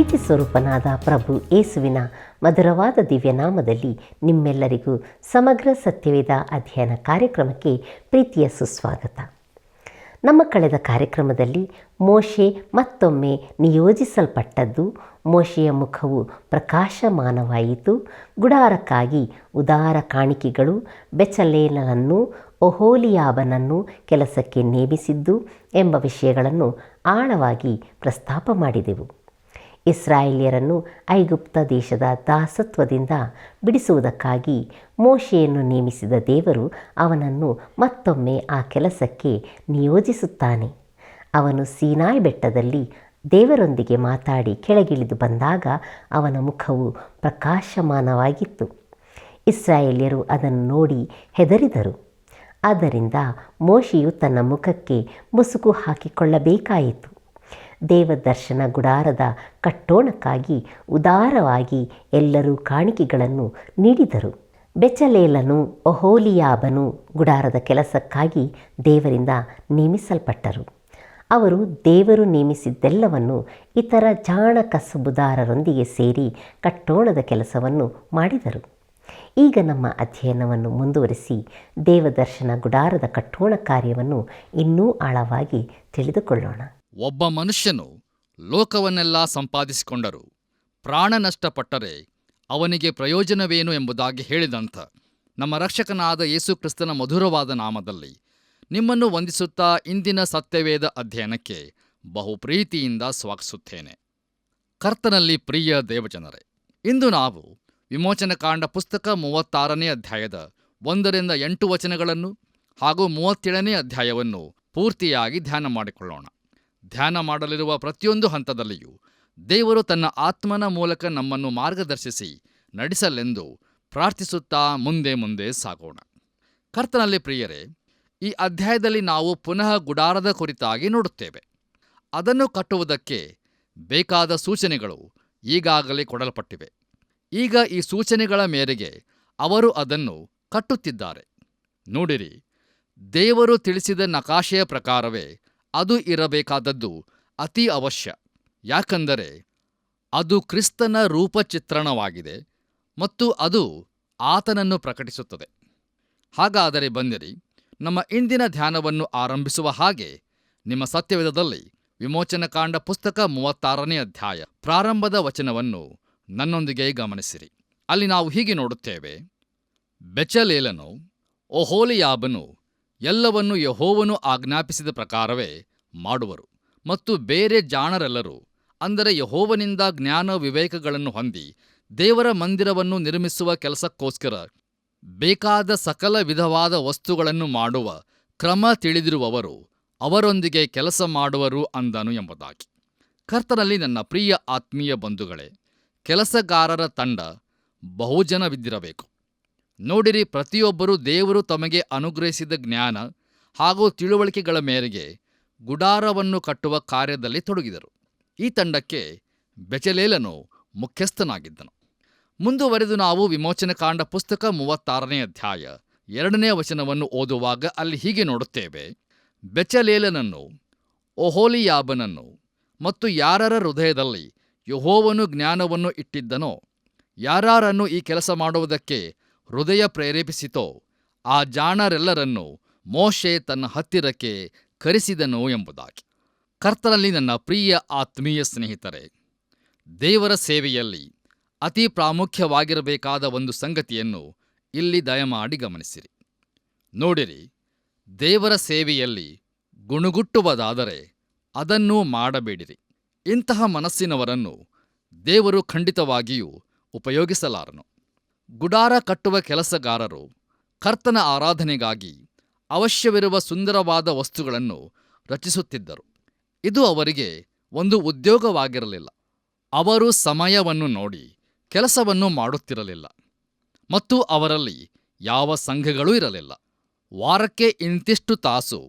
ಪ್ರೀತಿ ಸ್ವರೂಪನಾದ ಪ್ರಭು ಯೇಸುವಿನ ಮಧುರವಾದ ದಿವ್ಯನಾಮದಲ್ಲಿ ನಿಮ್ಮೆಲ್ಲರಿಗೂ ಸಮಗ್ರ ಸತ್ಯವೇದ ಅಧ್ಯಯನ ಕಾರ್ಯಕ್ರಮಕ್ಕೆ ಪ್ರೀತಿಯ ಸುಸ್ವಾಗತ. ನಮ್ಮ ಕಳೆದ ಕಾರ್ಯಕ್ರಮದಲ್ಲಿ ಮೋಶೆ ಮತ್ತೊಮ್ಮೆ ನಿಯೋಜಿಸಲ್ಪಟ್ಟದ್ದು, ಮೋಶೆಯ ಮುಖವು ಪ್ರಕಾಶಮಾನವಾಯಿತು, ಗುಡಾರಕ್ಕಾಗಿ ಉದಾರ ಕಾಣಿಕೆಗಳು, ಬೆಚಲೇಲನನ್ನು ಒಹೋಲಿಯಾಬನನ್ನು ಕೆಲಸಕ್ಕೆ ನೇಮಿಸಿದ್ದು ಎಂಬ ವಿಷಯಗಳನ್ನು ಆಳವಾಗಿ ಪ್ರಸ್ತಾಪ ಮಾಡಿದೆವು. ಇಸ್ರಾಯೇಲ್ಯರನ್ನು ಐಗುಪ್ತ ದೇಶದ ದಾಸತ್ವದಿಂದ ಬಿಡಿಸುವುದಕ್ಕಾಗಿ ಮೋಶೆಯನ್ನು ನೇಮಿಸಿದ ದೇವರು ಅವನನ್ನು ಮತ್ತೊಮ್ಮೆ ಆ ಕೆಲಸಕ್ಕೆ ನಿಯೋಜಿಸುತ್ತಾನೆ. ಅವನು ಸೀನಾಯಿ ಬೆಟ್ಟದಲ್ಲಿ ದೇವರೊಂದಿಗೆ ಮಾತಾಡಿ ಕೆಳಗಿಳಿದು ಬಂದಾಗ ಅವನ ಮುಖವು ಪ್ರಕಾಶಮಾನವಾಗಿತ್ತು. ಇಸ್ರಾಯೇಲ್ಯರು ಅದನ್ನು ನೋಡಿ ಹೆದರಿದರು. ಆದ್ದರಿಂದ ಮೋಶೆಯು ತನ್ನ ಮುಖಕ್ಕೆ ಮುಸುಕು ಹಾಕಿಕೊಳ್ಳಬೇಕಾಯಿತು. ದೇವದರ್ಶನ ಗುಡಾರದ ಕಟ್ಟೋಣಕ್ಕಾಗಿ ಉದಾರವಾಗಿ ಎಲ್ಲರೂ ಕಾಣಿಕೆಗಳನ್ನು ನೀಡಿದರು. ಬೆಚಲೇಲನು ಒಹೋಲಿಯಾಬನು ಗುಡಾರದ ಕೆಲಸಕ್ಕಾಗಿ ದೇವರಿಂದ ನೇಮಿಸಲ್ಪಟ್ಟರು. ಅವರು ದೇವರು ನೇಮಿಸಿದ್ದೆಲ್ಲವನ್ನು ಇತರ ಜಾಣ ಕಸುಬುದಾರರೊಂದಿಗೆ ಸೇರಿ ಕಟ್ಟೋಣದ ಕೆಲಸವನ್ನು ಮಾಡಿದರು. ಈಗ ನಮ್ಮ ಅಧ್ಯಯನವನ್ನು ಮುಂದುವರಿಸಿ ದೇವದರ್ಶನ ಗುಡಾರದ ಕಟ್ಟೋಣ ಕಾರ್ಯವನ್ನು ಇನ್ನೂ ಆಳವಾಗಿ ತಿಳಿದುಕೊಳ್ಳೋಣ. ಒಬ್ಬ ಮನುಷ್ಯನು ಲೋಕವನ್ನೆಲ್ಲ ಸಂಪಾದಿಸಿಕೊಂಡರೂ ಪ್ರಾಣ ನಷ್ಟಪಟ್ಟರೆ ಅವನಿಗೆ ಪ್ರಯೋಜನವೇನು ಎಂಬುದಾಗಿ ಹೇಳಿದಂಥ ನಮ್ಮ ರಕ್ಷಕನಾದ ಯೇಸು ಕ್ರಿಸ್ತನ ಮಧುರವಾದ ನಾಮದಲ್ಲಿ ನಿಮ್ಮನ್ನು ವಂದಿಸುತ್ತಾ ಇಂದಿನ ಸತ್ಯವೇದ ಅಧ್ಯಯನಕ್ಕೆ ಬಹು ಪ್ರೀತಿಯಿಂದ ಸ್ವಾಗತಿಸುತ್ತೇನೆ. ಕರ್ತನಲ್ಲಿ ಪ್ರಿಯ ದೇವಜನರೇ, ಇಂದು ನಾವು ವಿಮೋಚನಕಾಂಡ ಪುಸ್ತಕ 36ನೇ ಅಧ್ಯಾಯದ 1-8 ವಚನಗಳನ್ನು ಹಾಗೂ 37ನೇ ಅಧ್ಯಾಯವನ್ನು ಪೂರ್ತಿಯಾಗಿ ಧ್ಯಾನ ಮಾಡಿಕೊಳ್ಳೋಣ. ಧ್ಯಾನ ಮಾಡಲಿರುವ ಪ್ರತಿಯೊಂದು ಹಂತದಲ್ಲಿಯೂ ದೇವರು ತನ್ನ ಆತ್ಮನ ಮೂಲಕ ನಮ್ಮನ್ನು ಮಾರ್ಗದರ್ಶಿಸಿ ನಡೆಸಲೆಂದು ಪ್ರಾರ್ಥಿಸುತ್ತಾ ಮುಂದೆ ಸಾಗೋಣ. ಕರ್ತನಲ್ಲಿ ಪ್ರಿಯರೇ, ಈ ಅಧ್ಯಾಯದಲ್ಲಿ ನಾವು ಪುನಃ ಗುಡಾರದ ಕುರಿತಾಗಿ ನೋಡುತ್ತೇವೆ. ಅದನ್ನು ಕಟ್ಟುವುದಕ್ಕೆ ಬೇಕಾದ ಸೂಚನೆಗಳು ಈಗಾಗಲೇ ಕೊಡಲ್ಪಟ್ಟಿವೆ. ಈಗ ಈ ಸೂಚನೆಗಳ ಮೇರೆಗೆ ಅವರು ಅದನ್ನು ಕಟ್ಟುತ್ತಿದ್ದಾರೆ. ನೋಡಿರಿ, ದೇವರು ತಿಳಿಸಿದ ನಕಾಶೆಯ ಪ್ರಕಾರವೇ ಅದು ಇರಬೇಕಾದದ್ದು ಅತಿ ಅವಶ್ಯ. ಯಾಕಂದರೆ ಅದು ಕ್ರಿಸ್ತನ ರೂಪಚಿತ್ರಣವಾಗಿದೆ ಮತ್ತು ಅದು ಆತನನ್ನು ಪ್ರಕಟಿಸುತ್ತದೆ. ಹಾಗಾದರೆ ಬನ್ನಿರಿ, ನಮ್ಮ ಇಂದಿನ ಧ್ಯಾನವನ್ನು ಆರಂಭಿಸುವ ಹಾಗೆ ನಿಮ್ಮ ಸತ್ಯವೇದದಲ್ಲಿ ವಿಮೋಚನಕಾಂಡ ಪುಸ್ತಕ 36ನೇ ಅಧ್ಯಾಯ ಪ್ರಾರಂಭದ ವಚನವನ್ನು ನನ್ನೊಂದಿಗೆ ಗಮನಿಸಿರಿ. ಅಲ್ಲಿ ನಾವು ಹೀಗೆ ನೋಡುತ್ತೇವೆ: ಬೆಚಲೇಲನು ಒಹೋಲಿಯಾಬನು ಎಲ್ಲವನ್ನು ಯೆಹೋವನು ಆಜ್ಞಾಪಿಸಿದ ಪ್ರಕಾರವೇ ಮಾಡುವರು, ಮತ್ತು ಬೇರೆ ಜಾಣರೆಲ್ಲರೂ, ಅಂದರೆ ಯೆಹೋವನಿಂದ ಜ್ಞಾನ ವಿವೇಕಗಳನ್ನು ಹೊಂದಿ ದೇವರ ಮಂದಿರವನ್ನು ನಿರ್ಮಿಸುವ ಕೆಲಸಕ್ಕೋಸ್ಕರ ಬೇಕಾದ ಸಕಲ ವಿಧವಾದ ವಸ್ತುಗಳನ್ನು ಮಾಡುವ ಕ್ರಮ ತಿಳಿದಿರುವವರು ಅವರೊಂದಿಗೆ ಕೆಲಸ ಮಾಡುವರು ಅಂದನು ಎಂಬುದಾಗಿ. ಕರ್ತನಲ್ಲಿ ನನ್ನ ಪ್ರಿಯ ಆತ್ಮೀಯ ಬಂಧುಗಳೇ, ಕೆಲಸಗಾರರ ತಂಡ ಬಹುಜನವಿದ್ದಿರಬೇಕು. ನೋಡಿರಿ, ಪ್ರತಿಯೊಬ್ಬರೂ ದೇವರು ತಮಗೆ ಅನುಗ್ರಹಿಸಿದ ಜ್ಞಾನ ಹಾಗೂ ತಿಳುವಳಿಕೆಗಳ ಮೇರೆಗೆ ಗುಡಾರವನ್ನು ಕಟ್ಟುವ ಕಾರ್ಯದಲ್ಲಿ ತೊಡಗಿದರು. ಈ ತಂಡಕ್ಕೆ ಬೆಚಲೇಲನು ಮುಖ್ಯಸ್ಥನಾಗಿದ್ದನು. ಮುಂದುವರೆದು ನಾವು ವಿಮೋಚನಕಾಂಡ ಪುಸ್ತಕ 36ನೇ ಅಧ್ಯಾಯ 2ನೇ ವಚನವನ್ನು ಓದುವಾಗ ಅಲ್ಲಿ ಹೀಗೆ ನೋಡುತ್ತೇವೆ: ಬೆಚಲೇಲನನ್ನು, ಒಹೋಲಿಯಾಬನನ್ನು ಮತ್ತು ಯಾರರ ಹೃದಯದಲ್ಲಿ ಯೆಹೋವನು ಜ್ಞಾನವನ್ನು ಇಟ್ಟಿದ್ದನೋ, ಯಾರನ್ನು ಈ ಕೆಲಸ ಮಾಡುವುದಕ್ಕೆ ಹೃದಯ ಪ್ರೇರೇಪಿಸಿತೋ, ಆ ಜಾಣರೆಲ್ಲರನ್ನು ಮೋಶೆ ತನ್ನ ಹತ್ತಿರಕ್ಕೆ ಕರೆಸಿದನು ಎಂಬುದಾಗಿ. ಕರ್ತನಲ್ಲಿ ನನ್ನ ಪ್ರಿಯ ಆತ್ಮೀಯ ಸ್ನೇಹಿತರೆ, ದೇವರ ಸೇವೆಯಲ್ಲಿ ಅತಿ ಪ್ರಾಮುಖ್ಯವಾಗಿರಬೇಕಾದ ಒಂದು ಸಂಗತಿಯನ್ನು ಇಲ್ಲಿ ದಯಮಾಡಿ ಗಮನಿಸಿರಿ. ನೋಡಿರಿ, ದೇವರ ಸೇವೆಯಲ್ಲಿ ಗುಣುಗುಟ್ಟುವುದಾದರೆ ಅದನ್ನು ಮಾಡಬೇಡಿರಿ. ಇಂತಹ ಮನಸ್ಸಿನವರನ್ನು ದೇವರು ಖಂಡಿತವಾಗಿಯೂ ಉಪಯೋಗಿಸಲಾರನು. ಗುಡಾರ ಕಟ್ಟುವ ಕೆಲಸಗಾರರು ಕರ್ತನ ಆರಾಧನೆಗಾಗಿ ಅವಶ್ಯವಿರುವ ಸುಂದರವಾದ ವಸ್ತುಗಳನ್ನು ರಚಿಸುತ್ತಿದ್ದರು. ಇದು ಅವರಿಗೆ ಒಂದು ಉದ್ಯೋಗವಾಗಿರಲಿಲ್ಲ. ಅವರು ಸಮಯವನ್ನು ನೋಡಿ ಕೆಲಸವನ್ನು ಮಾಡುತ್ತಿರಲಿಲ್ಲ ಮತ್ತು ಅವರಲ್ಲಿ ಯಾವ ಸಂಘಗಳೂ ಇರಲಿಲ್ಲ. ವಾರಕ್ಕೆ ಇಂತಿಷ್ಟು ತಾಸು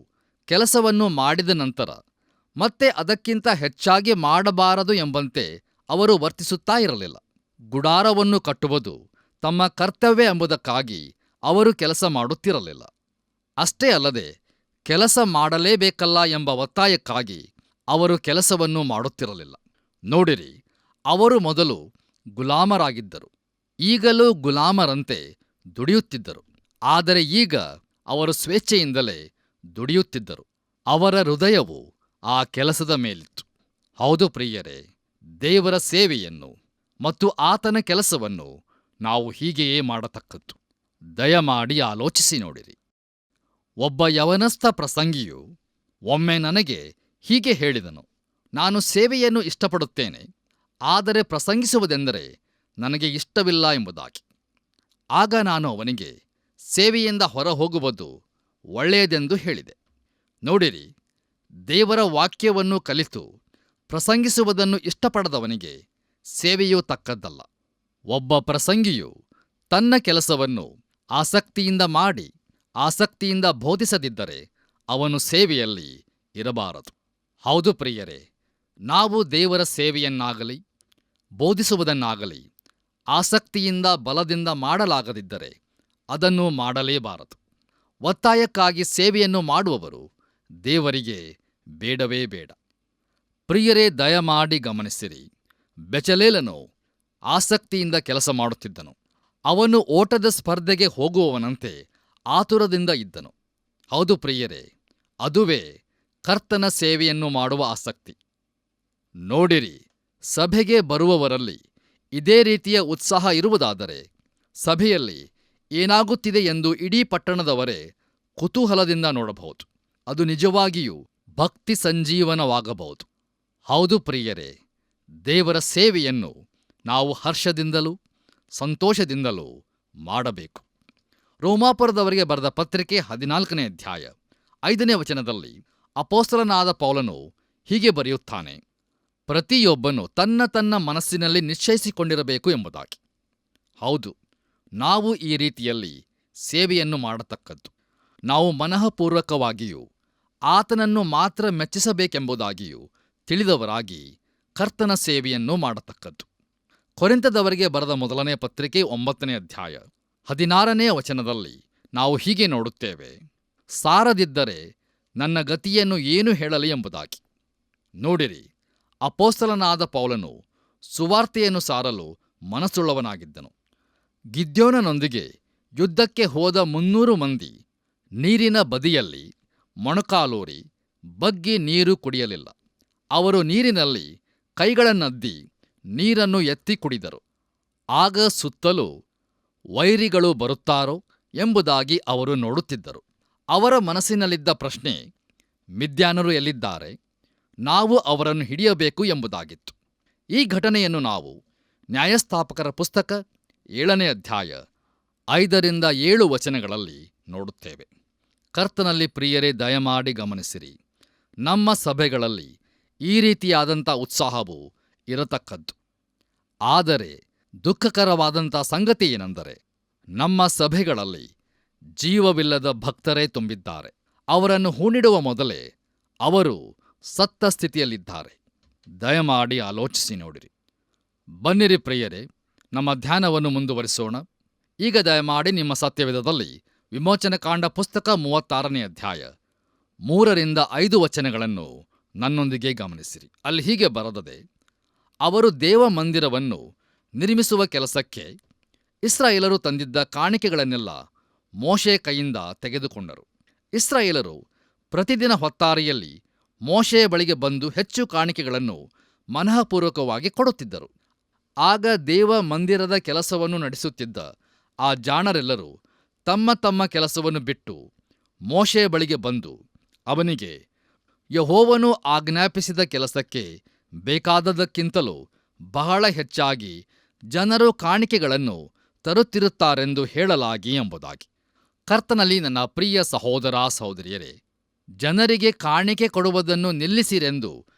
ಕೆಲಸವನ್ನು ಮಾಡಿದ ನಂತರ ಮತ್ತೆ ಅದಕ್ಕಿಂತ ಹೆಚ್ಚಾಗಿ ಮಾಡಬಾರದು ಎಂಬಂತೆ ಅವರು ವರ್ತಿಸುತ್ತಾ ಇರಲಿಲ್ಲ. ಗುಡಾರವನ್ನು ಕಟ್ಟುವುದು ತಮ್ಮ ಕರ್ತವ್ಯ ಎಂಬುದಕ್ಕಾಗಿ ಅವರು ಕೆಲಸ ಮಾಡುತ್ತಿರಲಿಲ್ಲ. ಅಷ್ಟೇ ಅಲ್ಲದೆ ಕೆಲಸ ಮಾಡಲೇಬೇಕಲ್ಲ ಎಂಬ ಒತ್ತಾಯಕ್ಕಾಗಿ ಅವರು ಕೆಲಸವನ್ನು ಮಾಡುತ್ತಿರಲಿಲ್ಲ. ನೋಡಿರಿ, ಅವರು ಮೊದಲು ಗುಲಾಮರಾಗಿದ್ದರು, ಈಗಲೂ ಗುಲಾಮರಂತೆ ದುಡಿಯುತ್ತಿದ್ದರು. ಆದರೆ ಈಗ ಅವರು ಸ್ವೇಚ್ಛೆಯಿಂದಲೇ ದುಡಿಯುತ್ತಿದ್ದರು. ಅವರ ಹೃದಯವು ಆ ಕೆಲಸದ ಮೇಲಿತ್ತು. ಹೌದು ಪ್ರಿಯರೇ, ದೇವರ ಸೇವೆಯನ್ನು ಮತ್ತು ಆತನ ಕೆಲಸವನ್ನು ನಾವು ಹೀಗೆಯೇ ಮಾಡತಕ್ಕದ್ದು. ದಯಮಾಡಿ ಆಲೋಚಿಸಿ ನೋಡಿರಿ. ಒಬ್ಬ ಯವನಸ್ಥ ಪ್ರಸಂಗಿಯು ಒಮ್ಮೆ ನನಗೆ ಹೀಗೆ ಹೇಳಿದನು, ನಾನು ಸೇವೆಯನ್ನು ಇಷ್ಟಪಡುತ್ತೇನೆ, ಆದರೆ ಪ್ರಸಂಗಿಸುವುದೆಂದರೆ ನನಗೆ ಇಷ್ಟವಿಲ್ಲ ಎಂಬುದಾಗಿ. ಆಗ ನಾನು ಅವನಿಗೆ ಸೇವೆಯಿಂದ ಹೊರಹೋಗುವುದು ಒಳ್ಳೆಯದೆಂದು ಹೇಳಿದೆ. ನೋಡಿರಿ, ದೇವರ ವಾಕ್ಯವನ್ನು ಕಲಿತು ಪ್ರಸಂಗಿಸುವುದನ್ನು ಇಷ್ಟಪಡದವನಿಗೆ ಸೇವೆಯೂ ತಕ್ಕದ್ದಲ್ಲ. ಒಬ್ಬ ಪ್ರಸಂಗಿಯು ತನ್ನ ಕೆಲಸವನ್ನು ಆಸಕ್ತಿಯಿಂದ ಮಾಡಿ ಆಸಕ್ತಿಯಿಂದ ಬೋಧಿಸದಿದ್ದರೆ ಅವನು ಸೇವೆಯಲ್ಲಿ ಇರಬಾರದು. ಹೌದು ಪ್ರಿಯರೇ, ನಾವು ದೇವರ ಸೇವೆಯನ್ನಾಗಲಿ ಬೋಧಿಸುವುದನ್ನಾಗಲಿ ಆಸಕ್ತಿಯಿಂದ ಬಲದಿಂದ ಮಾಡಲಾಗದಿದ್ದರೆ ಅದನ್ನು ಮಾಡಲೇಬಾರದು. ಒತ್ತಾಯಕ್ಕಾಗಿ ಸೇವೆಯನ್ನು ಮಾಡುವವರು ದೇವರಿಗೆ ಬೇಡವೇ ಬೇಡ. ಪ್ರಿಯರೇ, ದಯಮಾಡಿ ಗಮನಿಸಿರಿ. ಬೆಚಲೇಲನು ಆಸಕ್ತಿಯಿಂದ ಕೆಲಸ ಮಾಡುತ್ತಿದ್ದನು. ಅವನು ಓಟದ ಸ್ಪರ್ಧೆಗೆ ಹೋಗುವವನಂತೆ ಆತುರದಿಂದ ಇದ್ದನು. ಹೌದು ಪ್ರಿಯರೇ, ಅದುವೇ ಕರ್ತನ ಸೇವೆಯನ್ನು ಮಾಡುವ ಆಸಕ್ತಿ. ನೋಡಿರಿ, ಸಭೆಗೆ ಬರುವವರಲ್ಲಿ ಇದೇ ರೀತಿಯ ಉತ್ಸಾಹ ಇರುವುದಾದರೆ ಸಭೆಯಲ್ಲಿ ಏನಾಗುತ್ತಿದೆ ಎಂದು ಇಡೀ ಪಟ್ಟಣದವರೇ ಕುತೂಹಲದಿಂದ ನೋಡಬಹುದು. ಅದು ನಿಜವಾಗಿಯೂ ಭಕ್ತಿ ಸಂಜೀವನವಾಗಬಹುದು. ಹೌದು ಪ್ರಿಯರೇ, ದೇವರ ಸೇವೆಯನ್ನು ನಾವು ಹರ್ಷದಿಂದಲೂ ಸಂತೋಷದಿಂದಲೂ ಮಾಡಬೇಕು. ರೋಮಾಪುರದವರಿಗೆ ಬರೆದ ಪತ್ರಿಕೆ 14ನೇ ಅಧ್ಯಾಯ 5ನೇ ವಚನದಲ್ಲಿ ಅಪೊಸ್ತಲನಾದ ಪೌಲನು ಹೀಗೆ ಬರೆಯುತ್ತಾನೆ, ಪ್ರತಿಯೊಬ್ಬನು ತನ್ನ ತನ್ನ ಮನಸ್ಸಿನಲ್ಲಿ ನಿಶ್ಚಯಿಸಿಕೊಂಡಿರಬೇಕು ಎಂಬುದಾಗಿ. ಹೌದು, ನಾವು ಈ ರೀತಿಯಲ್ಲಿ ಸೇವೆಯನ್ನು ಮಾಡತಕ್ಕದ್ದು. ನಾವು ಮನಃಪೂರ್ವಕವಾಗಿಯೂ ಆತನನ್ನು ಮಾತ್ರ ಮೆಚ್ಚಿಸಬೇಕೆಂಬುದಾಗಿಯೂ ತಿಳಿದವರಾಗಿ ಕರ್ತನ ಸೇವೆಯನ್ನು ಮಾಡತಕ್ಕದ್ದು. ಕೊರಿಂಥದವರಿಗೆ ಬರೆದ ಮೊದಲನೇ ಪತ್ರಿಕೆ 9ನೇ ಅಧ್ಯಾಯ 16ನೇ ವಚನದಲ್ಲಿ ನಾವು ಹೀಗೆ ನೋಡುತ್ತೇವೆ, ಸಾರದಿದ್ದರೆ ನನ್ನ ಗತಿಯನ್ನು ಏನು ಹೇಳಲಿ ಎಂಬುದಾಗಿ. ನೋಡಿರಿ, ಅಪೊಸ್ತಲನಾದ ಪೌಲನು ಸುವಾರ್ತೆಯನ್ನು ಸಾರಲು ಮನಸ್ಸುಳ್ಳವನಾಗಿದ್ದನು. ಗಿದ್ಯೋನನೊಂದಿಗೆ ಯುದ್ಧಕ್ಕೆ ಹೋದ 300 ಮಂದಿ ನೀರಿನ ಬದಿಯಲ್ಲಿ ಮೊಣಕಾಲೂರಿ ಬಗ್ಗಿ ನೀರು ಕುಡಿಯಲಿಲ್ಲ. ಅವರು ನೀರಿನಲ್ಲಿ ಕೈಗಳನ್ನದ್ದಿ ನೀರನ್ನು ಎತ್ತಿ ಕುಡಿದರು. ಆಗ ಸುತ್ತಲೂ ವೈರಿಗಳು ಬರುತ್ತಾರೋ ಎಂಬುದಾಗಿ ಅವರು ನೋಡುತ್ತಿದ್ದರು. ಅವರ ಮನಸ್ಸಿನಲ್ಲಿದ್ದ ಪ್ರಶ್ನೆ, ಮಿದ್ಯಾನರು ಎಲ್ಲಿದ್ದಾರೆ? ನಾವು ಅವರನ್ನು ಹಿಡಿಯಬೇಕು ಎಂಬುದಾಗಿತ್ತು. ಈ ಘಟನೆಯನ್ನು ನಾವು ನ್ಯಾಯಸ್ಥಾಪಕರ ಪುಸ್ತಕ 7ನೇ ಅಧ್ಯಾಯ 5ರಿಂದ 7 ವಚನಗಳಲ್ಲಿ ನೋಡುತ್ತೇವೆ. ಕರ್ತನಲ್ಲಿ ಪ್ರಿಯರೇ, ದಯಮಾಡಿ ಗಮನಿಸಿರಿ. ನಮ್ಮ ಸಭೆಗಳಲ್ಲಿ ಈ ರೀತಿಯಾದಂಥ ಉತ್ಸಾಹವು ಇರತಕ್ಕದ್ದು. ಆದರೆ ದುಃಖಕರವಾದಂಥ ಸಂಗತಿ ಏನೆಂದರೆ, ನಮ್ಮ ಸಭೆಗಳಲ್ಲಿ ಜೀವವಿಲ್ಲದ ಭಕ್ತರೇ ತುಂಬಿದ್ದಾರೆ. ಅವರನ್ನು ಹೂಣಿಡುವ ಮೊದಲೇ ಅವರು ಸತ್ತ ಸ್ಥಿತಿಯಲ್ಲಿದ್ದಾರೆ. ದಯಮಾಡಿ ಆಲೋಚಿಸಿ ನೋಡಿರಿ. ಬನ್ನಿರಿ ಪ್ರಿಯರೇ, ನಮ್ಮ ಧ್ಯಾನವನ್ನು ಮುಂದುವರಿಸೋಣ. ಈಗ ದಯಮಾಡಿ ನಿಮ್ಮ ಸತ್ಯವೇದದಲ್ಲಿ ವಿಮೋಚನಕಾಂಡ ಪುಸ್ತಕ 36ನೇ ಅಧ್ಯಾಯ 3ರಿಂದ 5 ವಚನಗಳನ್ನು ನನ್ನೊಂದಿಗೆ ಗಮನಿಸಿರಿ. ಅಲ್ಲಿ ಹೀಗೆ ಬರೆದದೆ, ಅವರು ದೇವಮಂದಿರವನ್ನು ನಿರ್ಮಿಸುವ ಕೆಲಸಕ್ಕೆ ಇಸ್ರಾಯೇಲರು ತಂದಿದ್ದ ಕಾಣಿಕೆಗಳನ್ನೆಲ್ಲ ಮೋಶೆ ಕೈಯಿಂದ ತೆಗೆದುಕೊಂಡರು. ಇಸ್ರಾಯೇಲರು ಪ್ರತಿದಿನ ಹೊತ್ತಾರೆಯಲ್ಲಿ ಮೋಶೆಯ ಬಳಿಗೆ ಬಂದು ಹೆಚ್ಚು ಕಾಣಿಕೆಗಳನ್ನು ಮನಃಪೂರ್ವಕವಾಗಿ ಕೊಡುತ್ತಿದ್ದರು. ಆಗ ದೇವ ಮಂದಿರದ ಕೆಲಸವನ್ನು ನಡೆಸುತ್ತಿದ್ದ ಆ ಜಾಣರೆಲ್ಲರೂ ತಮ್ಮ ತಮ್ಮ ಕೆಲಸವನ್ನು ಬಿಟ್ಟು ಮೋಶೆಯ ಬಳಿಗೆ ಬಂದು ಅವನಿಗೆ, ಯೆಹೋವನು ಆಜ್ಞಾಪಿಸಿದ ಕೆಲಸಕ್ಕೆ ಬೇಕಾದದ್ದಕ್ಕಿಂತಲೂ ಬಹಳ ಹೆಚ್ಚಾಗಿ ಜನರು ಕಾಣಿಕೆಗಳನ್ನು ತರುತ್ತಿರುತ್ತಾರೆಂದು ಹೇಳಲಾಗಿ ಎಂಬುದಾಗಿ. ಕರ್ತನಲ್ಲಿ ನನ್ನ ಪ್ರಿಯ ಸಹೋದರ ಸಹೋದರಿಯರೇ, ಜನರಿಗೆ ಕಾಣಿಕೆ ಕೊಡುವುದನ್ನು ನಿಲ್ಲಿಸಿರೆಂದು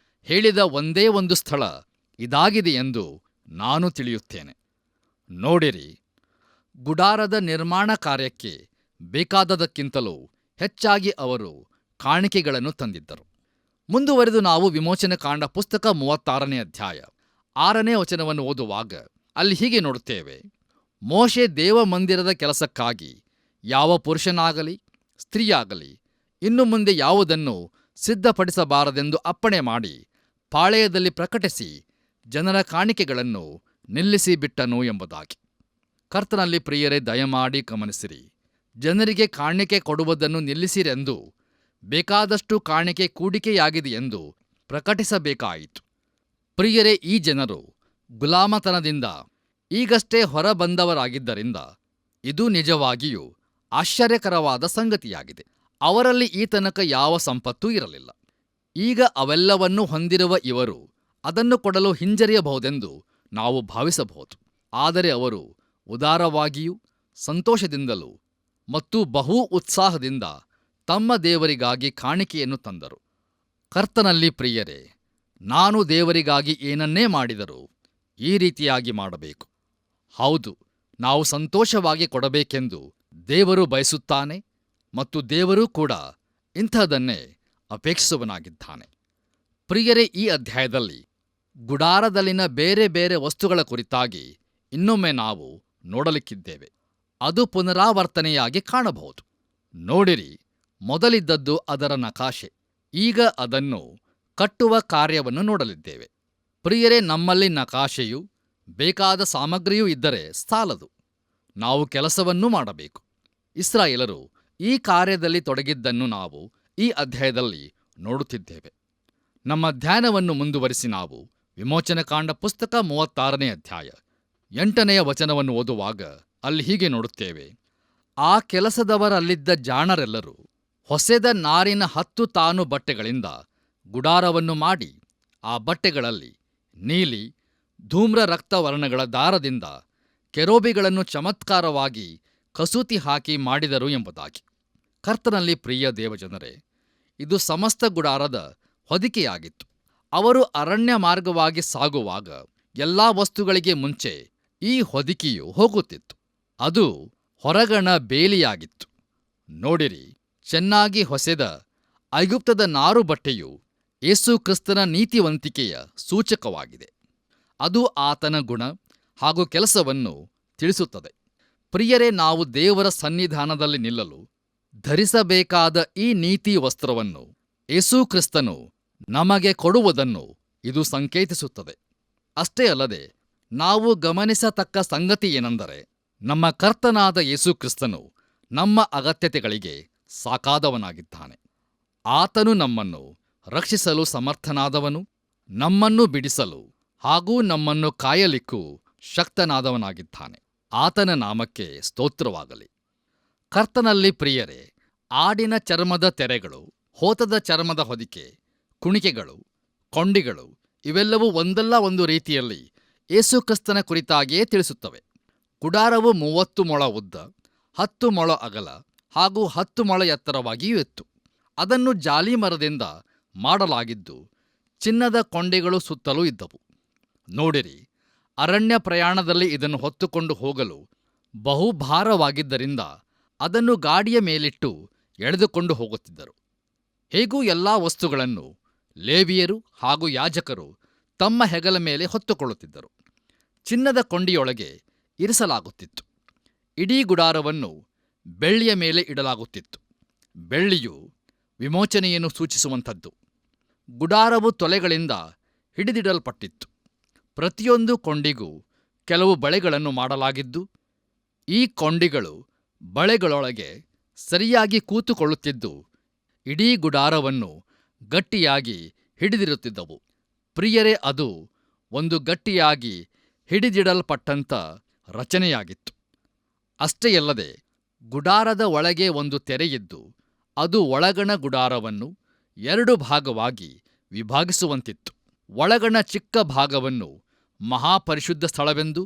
ಹೇಳಿದ ಒಂದೇ ಒಂದು ಸ್ಥಳ ಇದಾಗಿದೆ ಎಂದು ನಾನು ತಿಳಿಯುತ್ತೇನೆ. ನೋಡಿರಿ, ಗುಡಾರದ ನಿರ್ಮಾಣ ಕಾರ್ಯಕ್ಕೆ ಬೇಕಾದದಕ್ಕಿಂತಲೂ ಹೆಚ್ಚಾಗಿ ಅವರು ಕಾಣಿಕೆಗಳನ್ನು ತಂದಿದ್ದರು. ಮುಂದುವರೆದು ನಾವು ವಿಮೋಚನಕಾಂಡ ಪುಸ್ತಕ 36ನೇ ಅಧ್ಯಾಯ 6ನೇ ವಚನವನ್ನು ಓದುವಾಗ ಅಲ್ಲಿ ಹೀಗೆ ನೋಡುತ್ತೇವೆ, ಮೋಶೆ ದೇವಮಂದಿರದ ಕೆಲಸಕ್ಕಾಗಿ ಯಾವ ಪುರುಷನಾಗಲಿ ಸ್ತ್ರೀಯಾಗಲಿ ಇನ್ನು ಮುಂದೆ ಯಾವುದನ್ನು ಸಿದ್ಧಪಡಿಸಬಾರದೆಂದು ಅಪ್ಪಣೆ ಮಾಡಿ ಪಾಳೆಯದಲ್ಲಿ ಪ್ರಕಟಿಸಿ ಜನರ ಕಾಣಿಕೆಗಳನ್ನು ನಿಲ್ಲಿಸಿ ಬಿಟ್ಟನು ಎಂಬುದಾಗಿ. ಕರ್ತನಲ್ಲಿ ಪ್ರಿಯರೇ, ದಯಮಾಡಿ ಗಮನಿಸಿರಿ. ಜನರಿಗೆ ಕಾಣಿಕೆ ಕೊಡುವುದನ್ನು ನಿಲ್ಲಿಸಿರೆಂದು ಬೇಕಾದಷ್ಟು ಕಾಣಿಕೆ ಕೂಡಿಕೆಯಾಗಿದೆಯೆಂದು ಪ್ರಕಟಿಸಬೇಕಾಯಿತು. ಪ್ರಿಯರೇ, ಈ ಜನರು ಗುಲಾಮತನದಿಂದ ಈಗಷ್ಟೇ ಹೊರಬಂದವರಾಗಿದ್ದರಿಂದ ಇದು ನಿಜವಾಗಿಯೂ ಆಶ್ಚರ್ಯಕರವಾದ ಸಂಗತಿಯಾಗಿದೆ. ಅವರಲ್ಲಿ ಈ ತನಕ ಯಾವ ಸಂಪತ್ತೂ ಇರಲಿಲ್ಲ. ಈಗ ಅವೆಲ್ಲವನ್ನೂ ಹೊಂದಿರುವ ಇವರು ಅದನ್ನು ಕೊಡಲು ಹಿಂಜರಿಯಬಹುದೆಂದು ನಾವು ಭಾವಿಸಬಹುದು. ಆದರೆ ಅವರು ಉದಾರವಾಗಿಯೂ ಸಂತೋಷದಿಂದಲೂ ಮತ್ತು ಬಹು ಉತ್ಸಾಹದಿಂದ ತಮ್ಮ ದೇವರಿಗಾಗಿ ಕಾಣಿಕೆಯನ್ನು ತಂದರು. ಕರ್ತನಲ್ಲಿ ಪ್ರಿಯರೇ, ನಾನು ದೇವರಿಗಾಗಿ ಏನನ್ನೇ ಮಾಡಿದರೂ ಈ ರೀತಿಯಾಗಿ ಮಾಡಬೇಕು. ಹೌದು, ನಾವು ಸಂತೋಷವಾಗಿ ಕೊಡಬೇಕೆಂದು ದೇವರು ಬಯಸುತ್ತಾನೆ ಮತ್ತು ದೇವರೂ ಕೂಡ ಇಂಥದನ್ನೇ ಅಪೇಕ್ಷಿಸುವನಾಗಿದ್ದಾನೆ. ಪ್ರಿಯರೇ, ಈ ಅಧ್ಯಾಯದಲ್ಲಿ ಗುಡಾರದಲ್ಲಿನ ಬೇರೆ ಬೇರೆ ವಸ್ತುಗಳ ಕುರಿತಾಗಿ ಇನ್ನೊಮ್ಮೆ ನಾವು ನೋಡಲಿಕ್ಕಿದ್ದೇವೆ. ಅದು ಪುನರಾವರ್ತನೆಯಾಗಿ ಕಾಣಬಹುದು. ನೋಡಿರಿ, ಮೊದಲಿದ್ದದ್ದು ಅದರ ನಕಾಶೆ. ಈಗ ಅದನ್ನು ಕಟ್ಟುವ ಕಾರ್ಯವನ್ನು ನೋಡಲಿದ್ದೇವೆ. ಪ್ರಿಯರೇ, ನಮ್ಮಲ್ಲಿ ನಕಾಶೆಯೂ ಬೇಕಾದ ಸಾಮಗ್ರಿಯೂ ಇದ್ದರೆ ಸಾಲದು. ನಾವು ಕೆಲಸವನ್ನೂ ಮಾಡಬೇಕು. ಇಸ್ರಾಯೇಲರು ಈ ಕಾರ್ಯದಲ್ಲಿ ತೊಡಗಿದ್ದನ್ನು ನಾವು ಈ ಅಧ್ಯಾಯದಲ್ಲಿ ನೋಡುತ್ತಿದ್ದೇವೆ. ನಮ್ಮ ಧ್ಯಾನವನ್ನು ಮುಂದುವರಿಸಿ ನಾವು ವಿಮೋಚನಕಾಂಡ ಪುಸ್ತಕ 36ನೇ ಅಧ್ಯಾಯ 8ನೆಯ ವಚನವನ್ನು ಓದುವಾಗ ಅಲ್ಲಿ ಹೀಗೆ ನೋಡುತ್ತೇವೆ. ಆ ಕೆಲಸದವರಲ್ಲಿದ್ದ ಜಾಣರೆಲ್ಲರೂ ಹೊಸೆದ ನಾರಿನ 10 ತಾನು ಬಟ್ಟೆಗಳಿಂದ ಗುಡಾರವನ್ನು ಮಾಡಿ ಆ ಬಟ್ಟೆಗಳಲ್ಲಿ ನೀಲಿ ಧೂಮ್ರ ರಕ್ತವರ್ಣಗಳ ದಾರದಿಂದ ಕೆರೂಬಿಗಳನ್ನು ಚಮತ್ಕಾರವಾಗಿ ಕಸೂತಿ ಹಾಕಿ ಮಾಡಿದರು ಎಂಬುದಾಗಿ. ಕರ್ತನಲ್ಲಿ ಪ್ರಿಯ ದೇವಜನರೇ, ಇದು ಸಮಸ್ತ ಗುಡಾರದ ಹೊದಿಕೆಯಾಗಿತ್ತು. ಅವರು ಅರಣ್ಯ ಮಾರ್ಗವಾಗಿ ಸಾಗುವಾಗ ಎಲ್ಲಾ ವಸ್ತುಗಳಿಗೆ ಮುಂಚೆ ಈ ಹೊದಿಕೆಯು ಹೋಗುತ್ತಿತ್ತು. ಅದು ಹೊರಗಣ ಬೇಲಿಯಾಗಿತ್ತು. ನೋಡಿರಿ, ಚೆನ್ನಾಗಿ ಹೊಸೆದ ಐಗುಪ್ತದ ನಾರು ಬಟ್ಟೆಯು ಯೇಸು ಕ್ರಿಸ್ತನ ನೀತಿವಂತಿಕೆಯ ಸೂಚಕವಾಗಿದೆ. ಅದು ಆತನ ಗುಣ ಹಾಗೂ ಕೆಲಸವನ್ನು ತಿಳಿಸುತ್ತದೆ. ಪ್ರಿಯರೇ, ನಾವು ದೇವರ ಸನ್ನಿಧಾನದಲ್ಲಿ ನಿಲ್ಲಲು ಧರಿಸಬೇಕಾದ ಈ ನೀತಿ ವಸ್ತ್ರವನ್ನು ಯೇಸು ಕ್ರಿಸ್ತನು ನಮಗೆ ಕೊಡುವುದನ್ನು ಇದು ಸಂಕೇತಿಸುತ್ತದೆ. ಅಷ್ಟೇ ಅಲ್ಲದೆ ನಾವು ಗಮನಿಸತಕ್ಕ ಸಂಗತಿ ಏನೆಂದರೆ, ನಮ್ಮ ಕರ್ತನಾದ ಯೇಸು ಕ್ರಿಸ್ತನು ನಮ್ಮ ಅಗತ್ಯತೆಗಳಿಗೆ ಸಾಕಾದವನಾಗಿದ್ದಾನೆ. ಆತನು ನಮ್ಮನ್ನು ರಕ್ಷಿಸಲು ಸಮರ್ಥನಾದವನು, ನಮ್ಮನ್ನು ಬಿಡಿಸಲು ಹಾಗೂ ನಮ್ಮನ್ನು ಕಾಯಲಿಕ್ಕೂ ಶಕ್ತನಾದವನಾಗಿದ್ದಾನೆ. ಆತನ ನಾಮಕ್ಕೆ ಸ್ತೋತ್ರವಾಗಲಿ. ಕರ್ತನಲ್ಲಿ ಪ್ರಿಯರೇ, ಆಡಿನ ಚರ್ಮದ ತೆರೆಗಳು, ಹೋತದ ಚರ್ಮದ ಹೊದಿಕೆ, ಕುಣಿಕೆಗಳು, ಕೊಂಡಿಗಳು ಇವೆಲ್ಲವೂ ಒಂದಲ್ಲ ಒಂದು ರೀತಿಯಲ್ಲಿ ಯೇಸುಕ್ರಿಸ್ತನ ಕುರಿತಾಗಿಯೇ ತಿಳಿಸುತ್ತವೆ. ಗುಡಾರವು 30 ಮೊಳ ಉದ್ದ, 10 ಮೊಳ ಅಗಲ ಹಾಗೂ 10 ಮೊಳ ಎತ್ತರವಾಗಿಯೂ ಇತ್ತು. ಅದನ್ನು ಜಾಲಿ ಮರದಿಂದ ಮಾಡಲಾಗಿದ್ದು ಚಿನ್ನದ ಕೊಂಡಿಗಳು ಸುತ್ತಲೂ ಇದ್ದವು. ನೋಡಿರಿ, ಅರಣ್ಯ ಪ್ರಯಾಣದಲ್ಲಿ ಇದನ್ನು ಹೊತ್ತುಕೊಂಡು ಹೋಗಲು ಬಹುಭಾರವಾಗಿದ್ದರಿಂದ ಅದನ್ನು ಗಾಡಿಯ ಮೇಲಿಟ್ಟು ಎಳೆದುಕೊಂಡು ಹೋಗುತ್ತಿದ್ದರು. ಹೇಗೂ ಎಲ್ಲಾ ವಸ್ತುಗಳನ್ನು ಲೇವಿಯರು ಹಾಗೂ ಯಾಜಕರು ತಮ್ಮ ಹೆಗಲ ಮೇಲೆ ಹೊತ್ತುಕೊಳ್ಳುತ್ತಿದ್ದರು. ಚಿನ್ನದ ಕೊಂಡಿಯೊಳಗೆ ಇರಿಸಲಾಗುತ್ತಿತ್ತು. ಇಡೀ ಗುಡಾರವನ್ನು ಬೆಳ್ಳಿಯ ಮೇಲೆ ಇಡಲಾಗುತ್ತಿತ್ತು. ಬೆಳ್ಳಿಯು ವಿಮೋಚನೆಯನ್ನು ಸೂಚಿಸುವಂಥದ್ದು. ಗುಡಾರವು ತೊಲೆಗಳಿಂದ ಹಿಡಿದಿಡಲ್ಪಟ್ಟಿತ್ತು. ಪ್ರತಿಯೊಂದು ಕೊಂಡಿಗೂ ಕೆಲವು ಬಳೆಗಳನ್ನು ಮಾಡಲಾಗಿದ್ದು, ಈ ಕೊಂಡಿಗಳು ಬಳೆಗಳೊಳಗೆ ಸರಿಯಾಗಿ ಕೂತುಕೊಳ್ಳುತ್ತಿದ್ದು ಇಡೀ ಗುಡಾರವನ್ನು ಗಟ್ಟಿಯಾಗಿ ಹಿಡಿದಿರುತ್ತಿದ್ದವು. ಪ್ರಿಯರೇ, ಅದು ಒಂದು ಗಟ್ಟಿಯಾಗಿ ಹಿಡಿದಿಡಲ್ಪಟ್ಟಂಥ ರಚನೆಯಾಗಿತ್ತು. ಅಷ್ಟೇ ಅಲ್ಲದೆ ಗುಡಾರದ ಒಳಗೆ ಒಂದು ತೆರೆಯಿದ್ದು ಅದು ಒಳಗಣ ಗುಡಾರವನ್ನು 2 ಭಾಗವಾಗಿ ವಿಭಾಗಿಸುವಂತಿತ್ತು. ಒಳಗಣ ಚಿಕ್ಕ ಭಾಗವನ್ನು ಮಹಾಪರಿಶುದ್ಧ ಸ್ಥಳವೆಂದು,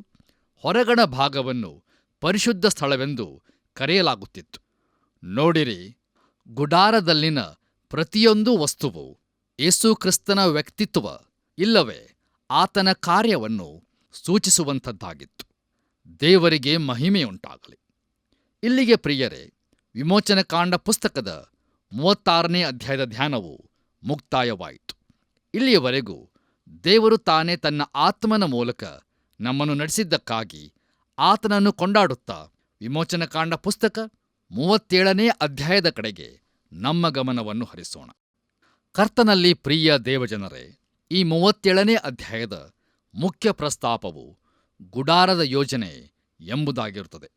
ಹೊರಗಣ ಭಾಗವನ್ನು ಪರಿಶುದ್ಧ ಸ್ಥಳವೆಂದು ಕರೆಯಲಾಗುತ್ತಿತ್ತು. ನೋಡಿರಿ, ಗುಡಾರದಲ್ಲಿನ ಪ್ರತಿಯೊಂದು ವಸ್ತುವು ಯೇಸು ಕ್ರಿಸ್ತನ ವ್ಯಕ್ತಿತ್ವ ಇಲ್ಲವೇ ಆತನ ಕಾರ್ಯವನ್ನು ಸೂಚಿಸುವಂಥದ್ದಾಗಿತ್ತು. ದೇವರಿಗೆ ಮಹಿಮೆಯುಂಟಾಗಲಿ. ಇಲ್ಲಿಗೆ ಪ್ರಿಯರೇ, ವಿಮೋಚನಕಾಂಡ ಪುಸ್ತಕದ 36ನೇ ಅಧ್ಯಾಯದ ಧ್ಯಾನವು ಮುಕ್ತಾಯವಾಯಿತು. ಇಲ್ಲಿಯವರೆಗೂ ದೇವರು ತಾನೇ ತನ್ನ ಆತ್ಮನ ಮೂಲಕ ನಮ್ಮನ್ನು ನಡೆಸಿದ್ದಕ್ಕಾಗಿ ಆತನನ್ನು ಕೊಂಡಾಡುತ್ತಾ ವಿಮೋಚನಕಾಂಡ ಪುಸ್ತಕ 37ನೇ ಅಧ್ಯಾಯದ ಕಡೆಗೆ ನಮ್ಮ ಗಮನವನ್ನು ಹರಿಸೋಣ. ಕರ್ತನಲ್ಲಿ ಪ್ರಿಯ ದೇವಜನರೇ, ಈ 37ನೇ ಅಧ್ಯಾಯದ ಮುಖ್ಯ ಪ್ರಸ್ತಾಪವು ಗುಡಾರದ ಯೋಜನೆ ಎಂಬುದಾಗಿರುತ್ತದೆ.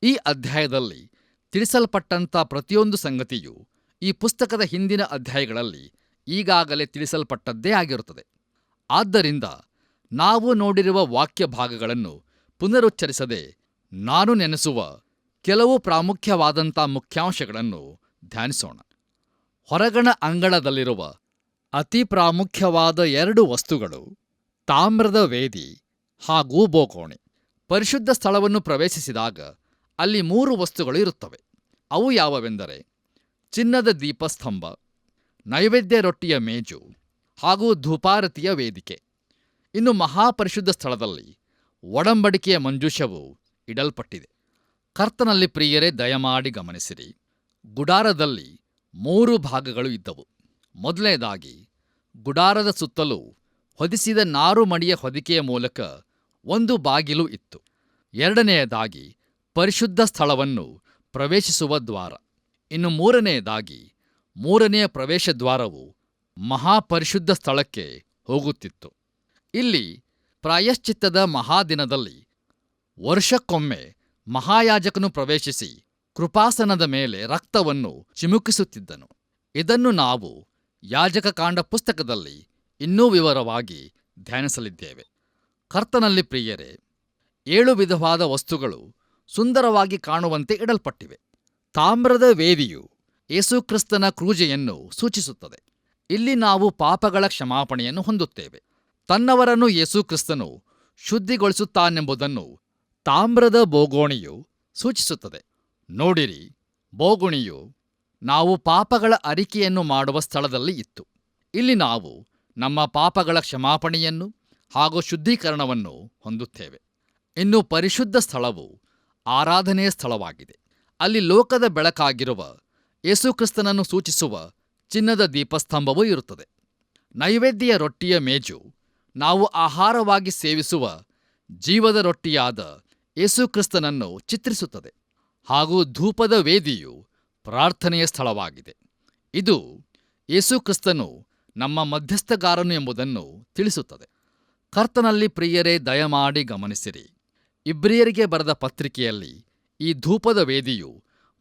ಈ ಅಧ್ಯಾಯದಲ್ಲಿ ತಿಳಿಸಲ್ಪಟ್ಟಂಥ ಪ್ರತಿಯೊಂದು ಸಂಗತಿಯು ಈ ಪುಸ್ತಕದ ಹಿಂದಿನ ಅಧ್ಯಾಯಗಳಲ್ಲಿ ಈಗಾಗಲೇ ತಿಳಿಸಲ್ಪಟ್ಟದ್ದೇ ಆಗಿರುತ್ತದೆ. ಆದ್ದರಿಂದ ನಾವು ನೋಡಿರುವ ವಾಕ್ಯ ಭಾಗಗಳನ್ನು ಪುನರುಚ್ಚರಿಸದೆ ನಾನು ನೆನೆಸುವ ಕೆಲವು ಪ್ರಾಮುಖ್ಯವಾದಂಥ ಮುಖ್ಯಾಂಶಗಳನ್ನು ಧ್ಯಾನಿಸೋಣ. ಹೊರಗಣ ಅಂಗಳದಲ್ಲಿರುವ ಅತಿ ಪ್ರಾಮುಖ್ಯವಾದ 2 ವಸ್ತುಗಳು ತಾಮ್ರದ ವೇದಿ ಹಾಗೂ ಬೋಕೋಣೆ. ಪರಿಶುದ್ಧ ಸ್ಥಳವನ್ನು ಪ್ರವೇಶಿಸಿದಾಗ ಅಲ್ಲಿ 3 ವಸ್ತುಗಳು ಇರುತ್ತವೆ. ಅವು ಯಾವುವೆಂದರೆ ಚಿನ್ನದ ದೀಪಸ್ತಂಭ, ನೈವೇದ್ಯ ರೊಟ್ಟಿಯ ಮೇಜು ಹಾಗೂ ಧೂಪಾರತಿಯ ವೇದಿಕೆ. ಇನ್ನು ಮಹಾಪರಿಶುದ್ಧ ಸ್ಥಳದಲ್ಲಿ ಒಡಂಬಡಿಕೆಯ ಮಂಜೂಷವು ಇಡಲ್ಪಟ್ಟಿದೆ. ಕರ್ತನಲ್ಲಿ ಪ್ರಿಯರೇ, ದಯಮಾಡಿ ಗಮನಿಸಿರಿ. ಗುಡಾರದಲ್ಲಿ 3 ಭಾಗಗಳು ಇದ್ದವು. ಮೊದಲನೇದಾಗಿ ಗುಡಾರದ ಸುತ್ತಲೂ ಹೊದಿಸಿದ ನಾರುಮಡಿಯ ಹೊದಿಕೆಯ ಮೂಲಕ ಒಂದು ಬಾಗಿಲು ಇತ್ತು. ಎರಡನೆಯದಾಗಿ ಪರಿಶುದ್ಧ ಸ್ಥಳವನ್ನು ಪ್ರವೇಶಿಸುವ ದ್ವಾರ. ಇನ್ನು ಮೂರನೆಯದಾಗಿ 3ನೆಯ ಪ್ರವೇಶ ದ್ವಾರವು ಮಹಾಪರಿಶುದ್ಧ ಸ್ಥಳಕ್ಕೆ ಹೋಗುತ್ತಿತ್ತು. ಇಲ್ಲಿ ಪ್ರಾಯಶ್ಚಿತ್ತದ ಮಹಾದಿನದಲ್ಲಿ ವರ್ಷಕ್ಕೊಮ್ಮೆ ಮಹಾಯಾಜಕನು ಪ್ರವೇಶಿಸಿ ಕೃಪಾಸನದ ಮೇಲೆ ರಕ್ತವನ್ನು ಚಿಮುಕಿಸುತ್ತಿದ್ದನು. ಇದನ್ನು ನಾವು ಯಾಜಕಕಾಂಡ ಪುಸ್ತಕದಲ್ಲಿ ಇನ್ನೂ ವಿವರವಾಗಿ ಧ್ಯಾನಿಸಲಿದ್ದೇವೆ. ಕರ್ತನಲ್ಲಿ ಪ್ರಿಯರೇ, 7 ವಿಧವಾದ ವಸ್ತುಗಳು ಸುಂದರವಾಗಿ ಕಾಣುವಂತೆ ಇಡಲ್ಪಟ್ಟಿವೆ. ತಾಮ್ರದ ವೇದಿಯು ಯೇಸುಕ್ರಿಸ್ತನ ಕ್ರೂಜೆಯನ್ನು ಸೂಚಿಸುತ್ತದೆ. ಇಲ್ಲಿ ನಾವು ಪಾಪಗಳ ಕ್ಷಮಾಪಣೆಯನ್ನು ಹೊಂದುತ್ತೇವೆ. ತನ್ನವರನ್ನು ಯೇಸುಕ್ರಿಸ್ತನು ಶುದ್ಧಿಗೊಳಿಸುತ್ತಾನೆಂಬುದನ್ನು ತಾಮ್ರದ ಬೋಗೋಣಿಯು ಸೂಚಿಸುತ್ತದೆ. ನೋಡಿರಿ, ಬೋಗುಣಿಯು ನಾವು ಪಾಪಗಳ ಅರಿಕೆಯನ್ನು ಮಾಡುವ ಸ್ಥಳದಲ್ಲಿ ಇತ್ತು. ಇಲ್ಲಿ ನಾವು ನಮ್ಮ ಪಾಪಗಳ ಕ್ಷಮಾಪಣೆಯನ್ನು ಹಾಗೂ ಶುದ್ಧೀಕರಣವನ್ನು ಹೊಂದುತ್ತೇವೆ. ಇನ್ನು ಪರಿಶುದ್ಧ ಸ್ಥಳವು ಆರಾಧನೆಯ ಸ್ಥಳವಾಗಿದೆ. ಅಲ್ಲಿ ಲೋಕದ ಬೆಳಕಾಗಿರುವ ಯೇಸುಕ್ರಿಸ್ತನನ್ನು ಸೂಚಿಸುವ ಚಿನ್ನದ ದೀಪಸ್ತಂಭವೂ ಇರುತ್ತದೆ. ನೈವೇದ್ಯ ರೊಟ್ಟಿಯ ಮೇಜು ನಾವು ಆಹಾರವಾಗಿ ಸೇವಿಸುವ ಜೀವದ ರೊಟ್ಟಿಯಾದ ಯೇಸುಕ್ರಿಸ್ತನನ್ನು ಚಿತ್ರಿಸುತ್ತದೆ. ಹಾಗೂ ಧೂಪದ ವೇದಿಯು ಪ್ರಾರ್ಥನೆಯ ಸ್ಥಳವಾಗಿದೆ. ಇದು ಯೇಸುಕ್ರಿಸ್ತನು ನಮ್ಮ ಮಧ್ಯಸ್ಥಗಾರನು ಎಂಬುದನ್ನು ತಿಳಿಸುತ್ತದೆ. ಕರ್ತನಲ್ಲಿ ಪ್ರಿಯರೇ, ದಯಮಾಡಿ ಗಮನಿಸಿರಿ. ಇಬ್ರಿಯರಿಗೆ ಬರೆದ ಪತ್ರಿಕೆಯಲ್ಲಿ ಈ ಧೂಪದ ವೇದಿಯು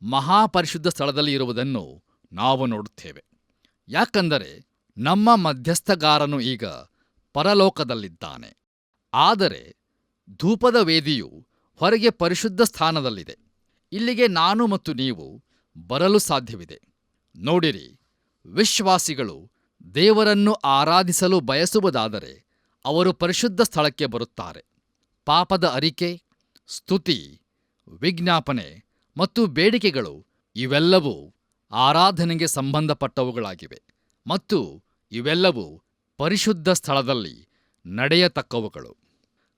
ಮಹಾಪರಿಶುದ್ಧ ಸ್ಥಳದಲ್ಲಿ ಇರುವುದನ್ನು ನಾವು ನೋಡುತ್ತೇವೆ. ಯಾಕಂದರೆ ನಮ್ಮ ಮಧ್ಯಸ್ಥಗಾರನು ಈಗ ಪರಲೋಕದಲ್ಲಿದ್ದಾನೆ. ಆದರೆ ಧೂಪದ ವೇದಿಯು ಹೊರಗೆ ಪರಿಶುದ್ಧ ಸ್ಥಾನದಲ್ಲಿದೆ. ಇಲ್ಲಿಗೆ ನಾನು ಮತ್ತು ನೀವು ಬರಲು ಸಾಧ್ಯವಿದೆ. ನೋಡಿರಿ, ವಿಶ್ವಾಸಿಗಳು ದೇವರನ್ನು ಆರಾಧಿಸಲು ಬಯಸುವುದಾದರೆ ಅವರು ಪರಿಶುದ್ಧ ಸ್ಥಳಕ್ಕೆ ಬರುತ್ತಾರೆ. ಪಾಪದ ಅರಿಕೆ, ಸ್ತುತಿ, ವಿಜ್ಞಾಪನೆ ಮತ್ತು ಬೇಡಿಕೆಗಳು ಇವೆಲ್ಲವೂ ಆರಾಧನೆಗೆ ಸಂಬಂಧಪಟ್ಟವುಗಳಾಗಿವೆ ಮತ್ತು ಇವೆಲ್ಲವೂ ಪರಿಶುದ್ಧ ಸ್ಥಳದಲ್ಲಿ ನಡೆಯತಕ್ಕವುಗಳು.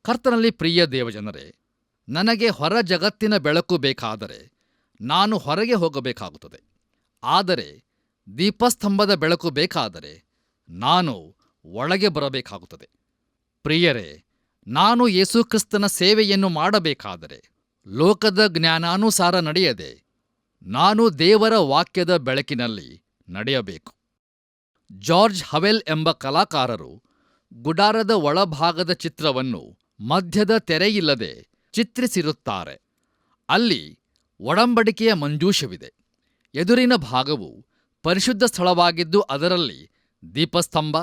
ಕರ್ತನಲ್ಲಿ ಪ್ರಿಯ ದೇವಜನರೇ, ನನಗೆ ಹೊರ ಜಗತ್ತಿನ ಬೆಳಕು ಬೇಕಾದರೆ ನಾನು ಹೊರಗೆ ಹೋಗಬೇಕಾಗುತ್ತದೆ. ಆದರೆ ದೀಪಸ್ತಂಭದ ಬೆಳಕು ಬೇಕಾದರೆ ನಾನು ಒಳಗೆ ಬರಬೇಕಾಗುತ್ತದೆ. ಪ್ರಿಯರೇ, ನಾನು ಯೇಸುಕ್ರಿಸ್ತನ ಸೇವೆಯನ್ನು ಮಾಡಬೇಕಾದರೆ ಲೋಕದ ಜ್ಞಾನಾನುಸಾರ ನಡೆಯದೆ ನಾನು ದೇವರ ವಾಕ್ಯದ ಬೆಳಕಿನಲ್ಲಿ ನಡೆಯಬೇಕು. ಜಾರ್ಜ್ ಹವೆಲ್ ಎಂಬ ಕಲಾಕಾರರು ಗುಡಾರದ ಒಳಭಾಗದ ಚಿತ್ರವನ್ನು ಮಧ್ಯದ ತೆರೆಯಿಲ್ಲದೆ ಚಿತ್ರಿಸಿರುತ್ತಾರೆ. ಅಲ್ಲಿ ಒಡಂಬಡಿಕೆಯ ಮಂಜೂಷವಿದೆ. ಎದುರಿನ ಭಾಗವು ಪರಿಶುದ್ಧ ಸ್ಥಳವಾಗಿದ್ದು ಅದರಲ್ಲಿ ದೀಪಸ್ತಂಭ,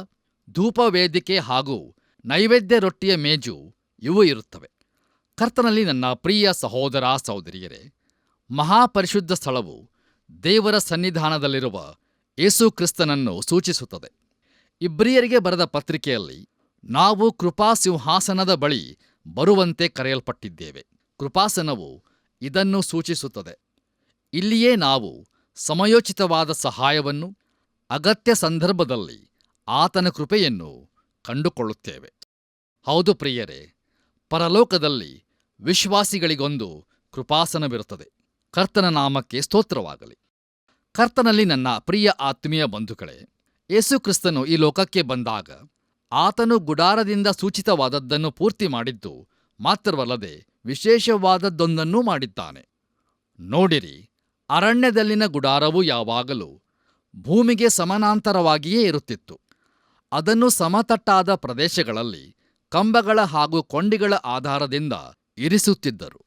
ಧೂಪವೇದಿಕೆ ಹಾಗೂ ನೈವೇದ್ಯ ರೊಟ್ಟಿಯ ಮೇಜು ಇವು ಇರುತ್ತವೆ. ಕರ್ತನಲ್ಲಿ ನನ್ನ ಪ್ರಿಯ ಸಹೋದರ ಸಹೋದರಿಯರೇ, ಮಹಾಪರಿಶುದ್ಧ ಸ್ಥಳವು ದೇವರ ಸನ್ನಿಧಾನದಲ್ಲಿರುವ ಯೇಸುಕ್ರಿಸ್ತನನ್ನು ಸೂಚಿಸುತ್ತದೆ. ಇಬ್ರಿಯರಿಗೆ ಬರೆದ ಪತ್ರಿಕೆಯಲ್ಲಿ ನಾವು ಕೃಪಾಸಿಂಹಾಸನದ ಬಳಿ ಬರುವಂತೆ ಕರೆಯಲ್ಪಟ್ಟಿದ್ದೇವೆ. ಕೃಪಾಸನವು ಇದನ್ನು ಸೂಚಿಸುತ್ತದೆ. ಇಲ್ಲಿಯೇ ನಾವು ಸಮಯೋಚಿತವಾದ ಸಹಾಯವನ್ನು, ಅಗತ್ಯ ಸಂದರ್ಭದಲ್ಲಿ ಆತನ ಕೃಪೆಯನ್ನು ಕಂಡುಕೊಳ್ಳುತ್ತೇವೆ. ಹೌದು ಪ್ರಿಯರೇ, ಪರಲೋಕದಲ್ಲಿ ವಿಶ್ವಾಸಿಗಳಿಗೊಂದು ಕೃಪಾಸನವಿರುತ್ತದೆ. ಕರ್ತನ ನಾಮಕ್ಕೆ ಸ್ತೋತ್ರವಾಗಲಿ. ಕರ್ತನಲ್ಲಿ ನನ್ನ ಪ್ರಿಯ ಆತ್ಮೀಯ ಬಂಧುಗಳೇ, ಯೇಸುಕ್ರಿಸ್ತನು ಈ ಲೋಕಕ್ಕೆ ಬಂದಾಗ ಆತನು ಗುಡಾರದಿಂದ ಸೂಚಿತವಾದದ್ದನ್ನು ಪೂರ್ತಿ ಮಾಡಿದ್ದು ಮಾತ್ರವಲ್ಲದೆ ವಿಶೇಷವಾದದ್ದೊಂದನ್ನೂ ಮಾಡಿದ್ದಾನೆ. ನೋಡಿರಿ, ಅರಣ್ಯದಲ್ಲಿನ ಗುಡಾರವು ಯಾವಾಗಲೂ ಭೂಮಿಗೆ ಸಮಾನಾಂತರವಾಗಿಯೇ ಇರುತ್ತಿತ್ತು. ಅದನ್ನು ಸಮತಟ್ಟಾದ ಪ್ರದೇಶಗಳಲ್ಲಿ ಕಂಬಗಳ ಹಾಗೂ ಕೊಂಡಿಗಳ ಆಧಾರದಿಂದ ಇರಿಸುತ್ತಿದ್ದರು.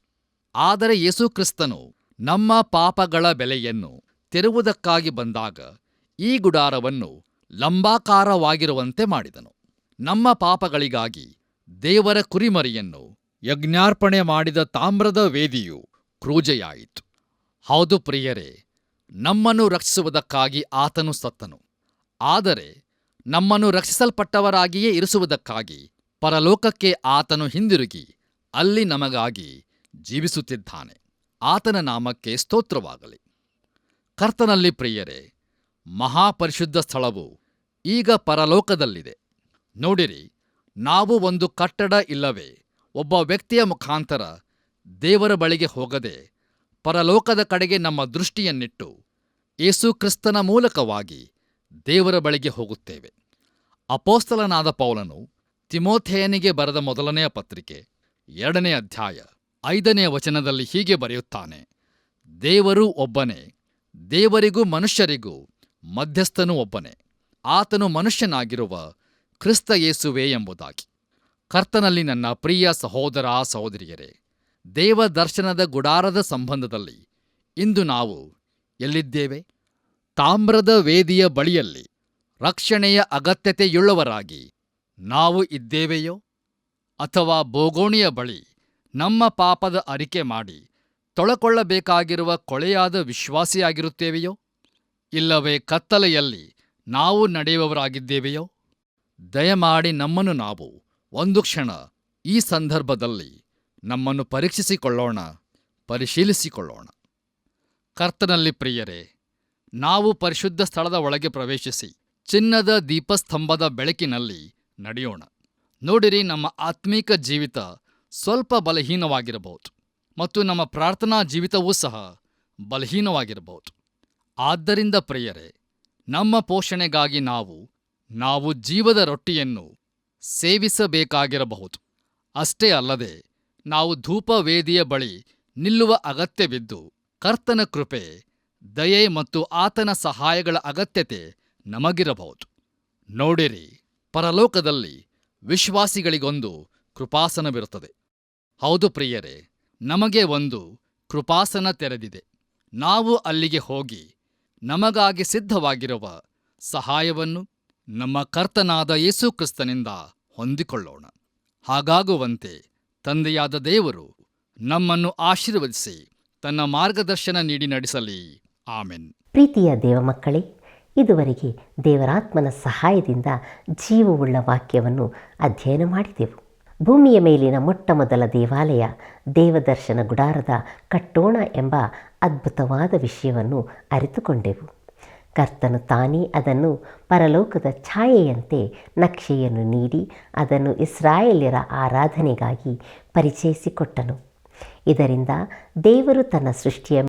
ಆದರೆ ಯೇಸುಕ್ರಿಸ್ತನು ನಮ್ಮ ಪಾಪಗಳ ಬೆಲೆಯನ್ನು ತೆರುವುದಕ್ಕಾಗಿ ಬಂದಾಗ ಈ ಗುಡಾರವನ್ನು ಲಂಬಾಕಾರವಾಗಿರುವಂತೆ ಮಾಡಿದನು. ನಮ್ಮ ಪಾಪಗಳಿಗಾಗಿ ದೇವರ ಕುರಿಮರಿಯನ್ನು ಯಜ್ಞಾರ್ಪಣೆ ಮಾಡಿದ ತಾಮ್ರದ ವೇದಿಯು ಕ್ರೂಜೆಯಾಯಿತು. ಹೌದು ಪ್ರಿಯರೇ, ನಮ್ಮನ್ನು ರಕ್ಷಿಸುವುದಕ್ಕಾಗಿ ಆತನು ಸತ್ತನು. ಆದರೆ ನಮ್ಮನ್ನು ರಕ್ಷಿಸಲ್ಪಟ್ಟವರಾಗಿಯೇ ಇರಿಸುವುದಕ್ಕಾಗಿ ಪರಲೋಕಕ್ಕೆ ಆತನು ಹಿಂದಿರುಗಿ ಅಲ್ಲಿ ನಮಗಾಗಿ ಜೀವಿಸುತ್ತಿದ್ದಾನೆ. ಆತನ ನಾಮಕ್ಕೆ ಸ್ತೋತ್ರವಾಗಲಿ. ಕರ್ತನಲ್ಲಿ ಪ್ರಿಯರೇ, ಮಹಾಪರಿಶುದ್ಧ ಸ್ಥಳವು ಈಗ ಪರಲೋಕದಲ್ಲಿದೆ. ನೋಡಿರಿ, ನಾವು ಒಂದು ಕಟ್ಟಡ ಇಲ್ಲವೇ ಒಬ್ಬ ವ್ಯಕ್ತಿಯ ಮುಖಾಂತರ ದೇವರ ಬಳಿಗೆ ಹೋಗದೆ ಪರಲೋಕದ ಕಡೆಗೆ ನಮ್ಮ ದೃಷ್ಟಿಯನ್ನಿಟ್ಟು ಯೇಸುಕ್ರಿಸ್ತನ ಮೂಲಕವಾಗಿ ದೇವರ ಬಳಿಗೆ ಹೋಗುತ್ತೇವೆ. ಅಪೊಸ್ತಲನಾದ ಪೌಲನು ತಿಮೋಥೆಯನಿಗೆ ಬರೆದ ಮೊದಲನೆಯ ಪತ್ರಿಕೆ 2ನೇ ಅಧ್ಯಾಯ 5ನೇ ವಚನದಲ್ಲಿ ಹೀಗೆ ಬರೆಯುತ್ತಾನೆ: ದೇವರು ಒಬ್ಬನೇ, ದೇವರಿಗೂ ಮನುಷ್ಯರಿಗೂ ಮಧ್ಯಸ್ಥನೂ ಒಬ್ಬನೇ, ಆತನು ಮನುಷ್ಯನಾಗಿರುವ ಕ್ರಿಸ್ತ ಯೇಸುವೇ ಎಂಬುದಾಗಿ. ಕರ್ತನಲ್ಲಿ ನನ್ನ ಪ್ರಿಯ ಸಹೋದರ ಸಹೋದರಿಯರೇ, ದೇವದರ್ಶನದ ಗುಡಾರದ ಸಂಬಂಧದಲ್ಲಿ ಇಂದು ನಾವು ಎಲ್ಲಿದ್ದೇವೆ? ತಾಮ್ರದ ವೇದಿಯ ಬಳಿಯಲ್ಲಿ ರಕ್ಷಣೆಯ ಅಗತ್ಯತೆಯುಳ್ಳವರಾಗಿ ನಾವು ಇದ್ದೇವೆಯೋ? ಅಥವಾ ಬೋಗೋಣಿಯ ಬಳಿ ನಮ್ಮ ಪಾಪದ ಅರಿಕೆ ಮಾಡಿ ತೊಳಕೊಳ್ಳಬೇಕಾಗಿರುವ ಕೊಳೆಯಾದ ವಿಶ್ವಾಸಿಯಾಗಿರುತ್ತೇವೆಯೋ? ಇಲ್ಲವೇ ಕತ್ತಲೆಯಲ್ಲಿ ನಾವು ನಡೆಯುವವರಾಗಿದ್ದೇವೆಯೋ? ದಯಮಾಡಿ ನಮ್ಮನ್ನು ನಾವು ಒಂದು ಕ್ಷಣ ಈ ಸಂದರ್ಭದಲ್ಲಿ ನಮ್ಮನ್ನು ಪರಿಶೀಲಿಸಿಕೊಳ್ಳೋಣ. ಕರ್ತನಲ್ಲಿ ಪ್ರಿಯರೇ, ನಾವು ಪರಿಶುದ್ಧ ಸ್ಥಳದ ಒಳಗೆ ಪ್ರವೇಶಿಸಿ ಚಿನ್ನದ ದೀಪಸ್ತಂಭದ ಬೆಳಕಿನಲ್ಲಿ ನಡೆಯೋಣ. ನೋಡಿರಿ, ನಮ್ಮ ಆತ್ಮೀಕ ಜೀವಿತ ಸ್ವಲ್ಪ ಬಲಹೀನವಾಗಿರಬಹುದು ಮತ್ತು ನಮ್ಮ ಪ್ರಾರ್ಥನಾ ಜೀವಿತವೂ ಸಹ ಬಲಹೀನವಾಗಿರಬಹುದು. ಆದ್ದರಿಂದ ಪ್ರಿಯರೇ, ನಮ್ಮ ಪೋಷಣೆಗಾಗಿ ನಾವು ಜೀವದ ರೊಟ್ಟಿಯನ್ನು ಸೇವಿಸಬೇಕಾಗಿರಬಹುದು. ಅಷ್ಟೇ ಅಲ್ಲದೆ ನಾವು ಧೂಪವೇದಿಯ ಬಳಿ ನಿಲ್ಲುವ ಅಗತ್ಯವಿದ್ದು ಕರ್ತನ ಕೃಪೆ, ದಯೆ ಮತ್ತು ಆತನ ಸಹಾಯಗಳ ಅಗತ್ಯತೆ ನಮಗಿರಬಹುದು. ನೋಡಿರಿ, ಪರಲೋಕದಲ್ಲಿ ವಿಶ್ವಾಸಿಗಳಿಗೊಂದು ಕೃಪಾಸನವಿರುತ್ತದೆ. ಹೌದು ಪ್ರಿಯರೇ, ನಮಗೆ ಒಂದು ಕೃಪಾಸನ ತೆರೆದಿದೆ. ನಾವು ಅಲ್ಲಿಗೆ ಹೋಗಿ ನಮಗಾಗಿ ಸಿದ್ಧವಾಗಿರುವ ಸಹಾಯವನ್ನು ನಮ್ಮ ಕರ್ತನಾದ ಯೇಸುಕ್ರಿಸ್ತನಿಂದ ಹೊಂದಿಕೊಳ್ಳೋಣ. ಹಾಗಾಗುವಂತೆ ತಂದೆಯಾದ ದೇವರು ನಮ್ಮನ್ನು ಆಶೀರ್ವದಿಸಿ ತನ್ನ ಮಾರ್ಗದರ್ಶನ ನೀಡಿ ನಡೆಸಲಿ. ಆಮೆನ್. ಪ್ರೀತಿಯ ದೇವಮಕ್ಕಳೇ, ಇದುವರೆಗೆ ದೇವರಾತ್ಮನ ಸಹಾಯದಿಂದ ಜೀವವುಳ್ಳ ವಾಕ್ಯವನ್ನು ಅಧ್ಯಯನ ಮಾಡಿದೆವು. ಭೂಮಿಯ ಮೇಲಿನ ಮೊಟ್ಟಮೊದಲ ದೇವಾಲಯ ದೇವದರ್ಶನ ಗುಡಾರದ ಕಟ್ಟೋಣ ಎಂಬ ಅದ್ಭುತವಾದ ವಿಷಯವನ್ನು ಅರಿತುಕೊಂಡೆವು. ಕರ್ತನು ತಾನೇ ಅದನ್ನು ಪರಲೋಕದ ಛಾಯೆಯಂತೆ ನಕ್ಷೆಯನ್ನು ನೀಡಿ ಅದನ್ನು ಇಸ್ರಾಯೇಲ್ಯರ ಆರಾಧನೆಗಾಗಿ ಪರಿಚಯಿಸಿಕೊಟ್ಟನು. ಇದರಿಂದ ದೇವರು ತನ್ನ ಸೃಷ್ಟಿಯ